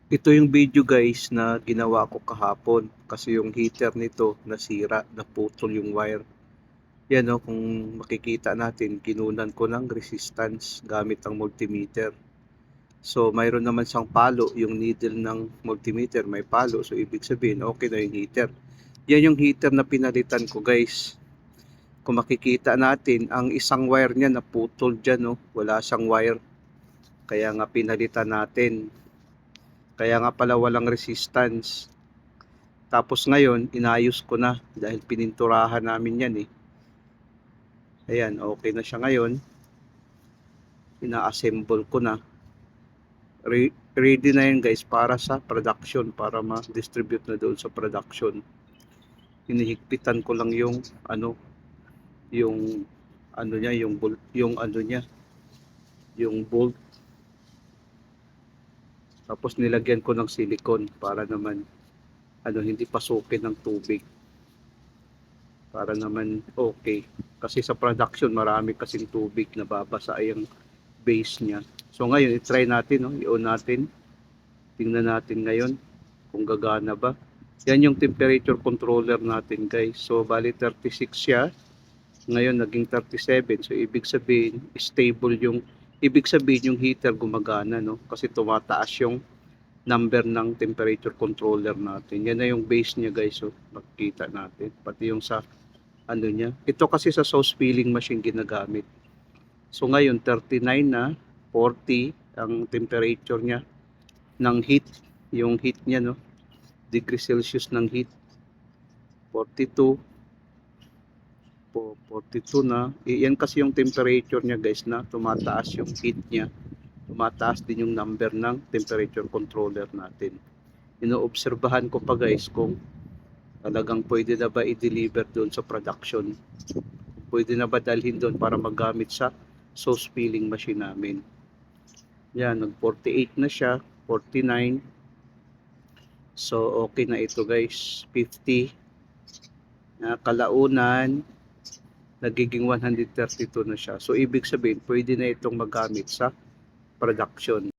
Ito yung video guys na ginawa ko kahapon kasi yung heater nito nasira, naputol yung wire. Yan o, kung makikita natin, kinunan ko ng resistance gamit ang multimeter. So mayroon naman siyang palo, yung needle ng multimeter may palo. So ibig sabihin okay na yung heater. Yan yung heater na pinalitan ko guys. Kung makikita natin, ang isang wire niya naputol dyan, wala siyang wire. Kaya nga pinalitan natin. Kaya nga pala walang resistance. Tapos ngayon, inayos ko na dahil pininturahan namin yan eh. Ayan, okay na siya ngayon. Ina-assemble ko na. Ready na yun guys para sa production, para ma-distribute na doon sa production. Hinihigpitan ko lang yung yung niya, yung bolt, yung niya, yung bolt. Tapos nilagyan ko ng silicone para naman hindi pasukin ng tubig. Para naman okay. Kasi sa production marami kasing tubig na babasa yung base niya. So ngayon i-try natin, i-on natin. Tingnan natin ngayon kung gagana ba. Yan yung temperature controller natin guys. So bali 36 siya. Ngayon naging 37. So ibig sabihin stable yung heater gumagana kasi tumataas yung number ng temperature controller natin. Yan na yung base niya guys. So makikita natin pati yung sa niya. Ito kasi sa sauce filling machine ginagamit. So ngayon 39 na, 40 ang temperature niya ng heat, yung heat niya degree Celsius ng heat. 42 na. Yan kasi yung temperature niya guys na tumataas yung heat niya. Tumataas din yung number ng temperature controller natin. Inoobserbahan ko pa guys kung talagang pwede na ba i-deliver doon sa production. Pwede na ba dalhin doon para magamit sa sauce filling machine namin. Yan, nag 48 na siya, 49. So okay na ito guys. 50 na kalaunan nagiging 132 na siya. So ibig sabihin pwede na itong magamit sa production.